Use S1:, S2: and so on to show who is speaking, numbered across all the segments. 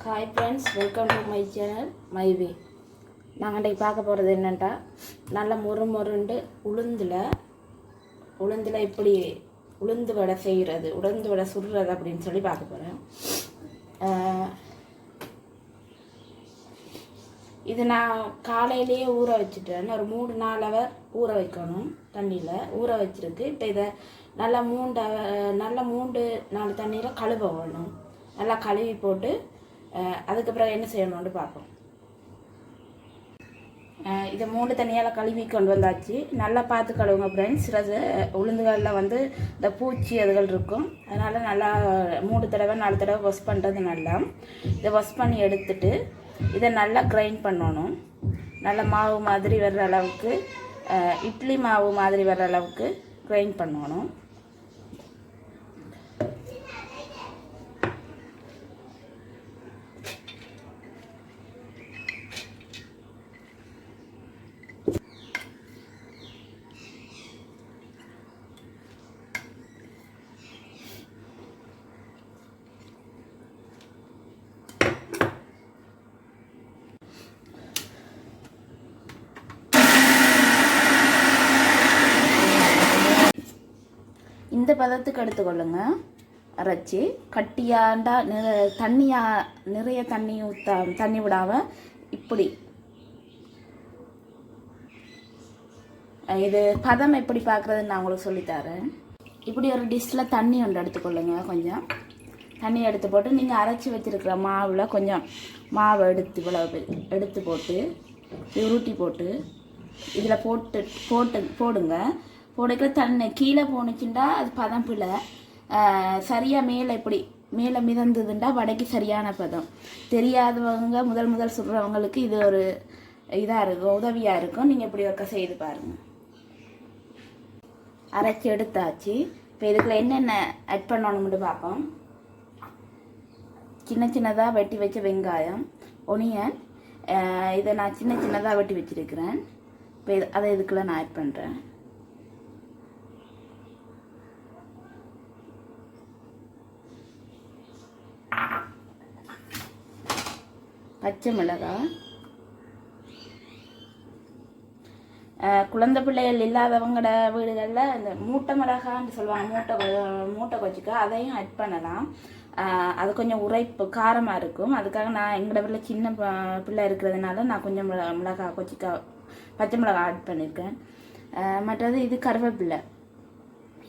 S1: Hi friends, welcome to my channel my way. நாங்கள் இன்றைக்கி பார்க்க போகிறது என்னென்னா, நல்ல முறுமுறுண்டு உளுந்தில் இப்படி உளுந்து வடை செய்கிறது, உளுந்து வடை சுடுறது அப்படின்னு சொல்லி பார்க்க போகிறேன். இது நான் காலையிலேயே ஊற வச்சுட்டேன். ஒரு 3-4 ஹவர் ஊற வைக்கணும், தண்ணியில் ஊற வச்சுருக்கு. இப்போ இதை நல்லா 4 தண்ணியில் கழுவ வேணும். நல்லா கழுவி போட்டு அதுக்கப்புறம் என்ன செய்யணும்னு பார்ப்போம். இதை 3 தண்ணியால் கழுவி கொண்டு வந்தாச்சு. நல்லா பார்த்து கழுவுங்க ஃப்ரெண்ட்ஸ். சில உளுந்துகளில் இந்த பூச்சி அதுகள் இருக்கும். அதனால் நல்லா 3 தடவை 4 தடவை வாஷ் பண்ணுறது நல்லா. இதை வாஷ் பண்ணி எடுத்துட்டு இதை நல்லா கிரைண்ட் பண்ணணும். நல்லா மாவு மாதிரி வர்ற அளவுக்கு, இட்லி மாவு மாதிரி வர்ற அளவுக்கு கிரைண்ட் பண்ணணும். இந்த பதத்துக்கு எடுத்துக்கொள்ளுங்க. அரைச்சி கட்டியாண்டா நிறைய தண்ணி விடாமல் இப்படி இது பதம் எப்படி பார்க்குறதுன்னு நான் உங்களுக்கு சொல்லித்தரேன். இப்படி ஒரு டிஷ்ஷில் தண்ணி ஒன்று எடுத்துக்கொள்ளுங்க. கொஞ்சம் தண்ணி எடுத்து போட்டு நீங்கள் அரைச்சி வச்சுருக்கிற மாவில் கொஞ்சம் மாவை எடுத்து போட்டு உருட்டி போட்டு இதில் போடுங்க. போடுக்கிற தண்ணி கீழே போணுச்சுண்டா அது பதம் பிள்ளை சரியாக மேலே மிதந்ததுண்டா வடைக்கு சரியான பதம். தெரியாதவங்க முதல் சுடுறவங்களுக்கு இது ஒரு இதாக இருக்கும், உதவியாக இருக்கும். நீங்கள் இப்படி ஒர்க்க செய்து பாருங்கள். அரைச்சி எடுத்தாச்சு. இப்போ இதுக்குள்ள என்னென்ன ஆட் பண்ணணும்னு பார்ப்போம். சின்னதாக வெட்டி வச்ச வெங்காயம், ஒனியன், இதை நான் சின்னதாக வெட்டி வச்சுருக்கிறேன். இப்போ அதை இதுக்குள்ளே நான் ஆட் பண்ணுறேன். பச்சை மிளகாய், குழந்தை பிள்ளைகள் இல்லாதவங்களோட வீடுகளில் இந்த மூட்டை மிளகான்னு சொல்லுவாங்க, மூட்டை கொச்சிக்காய், அதையும் ஆட் பண்ணலாம். அது கொஞ்சம் உரைப்பு காரமாக இருக்கும். அதுக்காக நான் எங்களோட வீட்டில் சின்ன பிள்ளை இருக்கிறதுனால நான் கொஞ்சம் பச்சை மிளகாய் ஆட் பண்ணியிருக்கேன். மற்றது இது கருவேப்பிலை,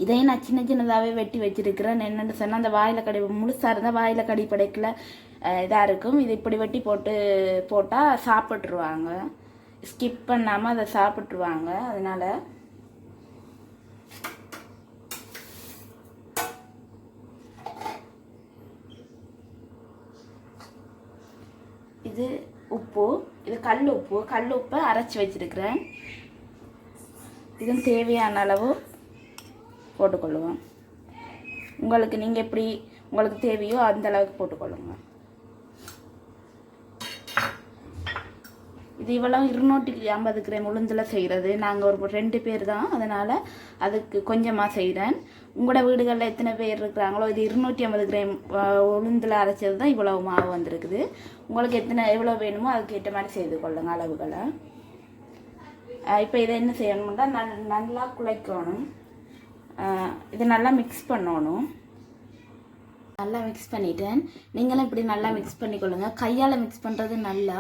S1: இதையும் நான் சின்னதாகவே வெட்டி வச்சுருக்கிறேன். என்னென்னு சொன்னால் அந்த வாயில் கடி முழுசாக இருந்தால் வாயில் கடி படைக்கல இதாக இருக்கும். இது இப்படி வெட்டி போட்டால் சாப்பிட்ருவாங்க, ஸ்கிப் பண்ணாமல் அதை சாப்பிட்ருவாங்க. அதனால் இது உப்பு, இது கல் உப்பை அரைச்சி வச்சுருக்கிறேன். இதுவும் தேவையான அளவு போட்டுக்கொள்ளுவோம். உங்களுக்கு தேவையோ அந்த அளவுக்கு போட்டுக்கொள்ளுங்க. இது இவ்வளோ 250 கிராம் உளுந்தில் செய்கிறது. நாங்கள் ஒரு 2 பேர் தான், அதனால் அதுக்கு கொஞ்சமாக செய்கிறேன். உங்களோட வீடுகளில் எத்தனை பேர் இருக்கிறாங்களோ, இது 250 கிராம் உளுந்தில் அரைச்சது தான் இவ்வளோ மாவு வந்திருக்குது. உங்களுக்கு எவ்வளோ வேணுமோ அதுக்கு ஏற்ற மாதிரி செய்து கொள்ளுங்க அளவுகளை. இப்போ இதை என்ன செய்யணும்னா நல்லா குழைக்கணும். இதை நல்லா மிக்ஸ் பண்ணணும். நல்லா மிக்ஸ் பண்ணிட்டேன். நீங்களும் இப்படி நல்லா மிக்ஸ் பண்ணிக்கொள்ளுங்க. கையால் மிக்ஸ் பண்ணுறது நல்லா,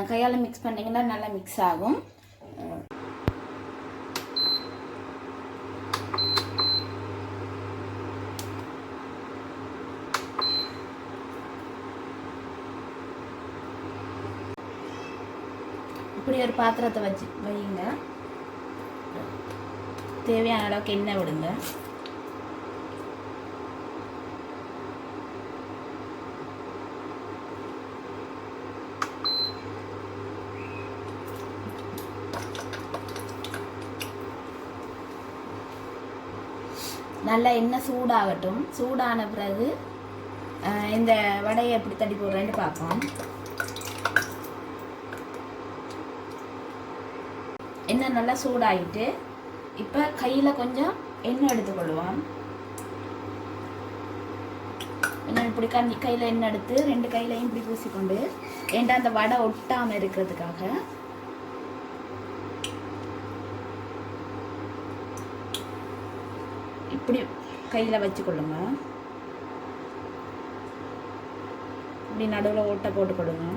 S1: கையால் மிக்ஸ் பண்ணிங்கன்னா நல்லா மிக்ஸ் ஆகும். இப்படி ஒரு பாத்திரத்தை வைங்க. தேவையான அளவுக்கு எண்ணெய் விடுங்க. நல்லா எண்ணெய் சூடாகட்டும். சூடான பிறகு இந்த வடையை எப்படி தட்டி போடுறேன்னு பார்ப்போம். எண்ணெய் நல்லா சூடாகிட்டு இப்போ கையில் கொஞ்சம் எண்ணெய் எடுத்துக்கொள்வோம். எண்ணெய் இப்படி கையில் எண்ணெய் எடுத்து 2 கையிலையும் இப்படி பூசிக்கொண்டு ஏன்டா அந்த வடை ஒட்டாமல் இருக்கிறதுக்காக இப்படி கையில் வச்சுக்கொள்ளுங்க. இப்படி நடுவில் ஓட்டை போட்டுக்கொள்ளுங்க.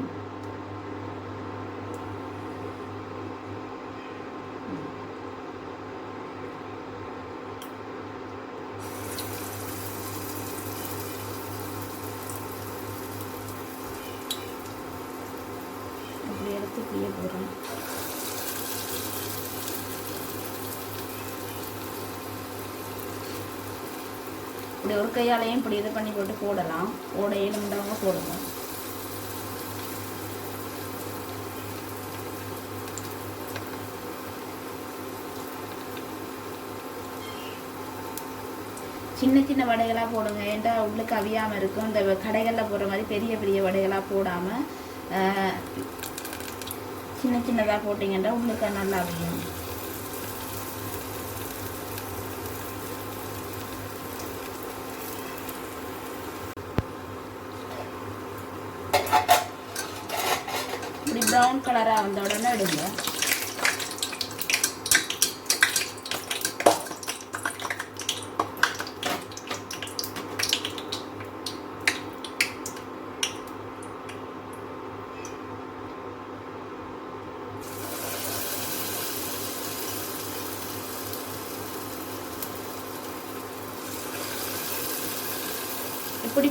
S1: இப்படி எடுத்து இப்படியே போடுறேன். இப்படி ஒரு கையாலையும் இப்படி இது பண்ணி போட்டு போடலாம். போட ஏழுண்டவங்க போடுங்க. சின்ன சின்ன வடைகளாக போடுங்க. ஏன்டா உள்ளுக்கு அவியாமல் இருக்கும். இந்த கடைகளில் போடுற மாதிரி பெரிய பெரிய வடைகளாக போடாமல் சின்ன சின்னதாக போட்டிங்கன்னா உள்ளுக்கு நல்லா அவியும். இப்படி ப்ரௌன் கலராக வந்த உடனே எடுங்க. இப்படி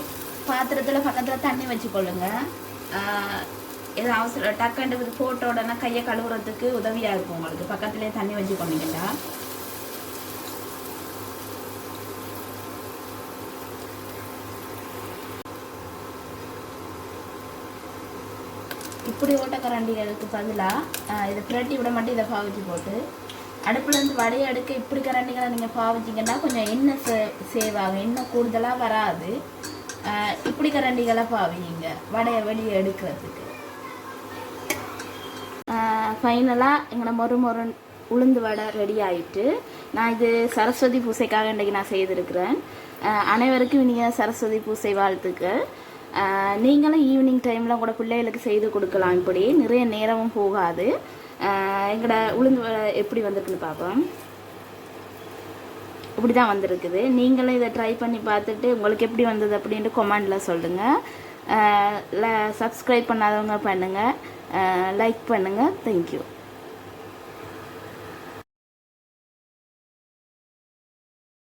S1: பாத்திரத்தில் பக்கத்தில் தண்ணி வச்சுக்கொள்ளுங்க. எது அவசரம் டக்குண்டு போட்ட உடனே கையை கழுவுறதுக்கு உதவியாக இருக்கும். உங்களுக்கு பக்கத்துலேயே தண்ணி வச்சுக்கொண்டீங்களா. இப்படி ஓட்டக்கரண்டிகளுக்கு பதிலாக இதை பிரட்டி விட மட்டும் இதை பாவிச்சு போட்டு அடுப்புலேருந்து வடையை எடுக்க இப்படி கரண்டிகளை நீங்கள் பாவிச்சிங்கன்னா கொஞ்சம் எண்ணெய் சேவ் ஆகும். எண்ணெய் கூடுதலாக வராது. இப்படி கரண்டிகளை பாவிங்க வடையை வெளியே எடுக்கிறதுக்கு. ஃபைனலாக எங்களோட மொறு உளுந்து வடை ரெடி ஆகிட்டு, நான் இது சரஸ்வதி பூசைக்காக இன்றைக்கி நான் செய்திருக்கிறேன். அனைவருக்கும் இனிய சரஸ்வதி பூசை வாழ்த்துக்கள். நீங்களும் ஈவினிங் டைமில் கூட பிள்ளைகளுக்கு செய்து கொடுக்கலாம். இப்படி நிறைய நேரமும் போகாது. எங்களோட உளுந்து வடை எப்படி வந்திருக்குன்னு பார்ப்போம். இப்படி தான் வந்திருக்குது. நீங்களும் இதை ட்ரை பண்ணி பார்த்துட்டு உங்களுக்கு எப்படி வந்தது அப்படின்ட்டு கமெண்டில் சொல்லுங்கள். சப்ஸ்கிரைப் பண்ணாதவங்க பண்ணுங்கள், லைக் பண்ணுங்கள். தேங்க்யூ.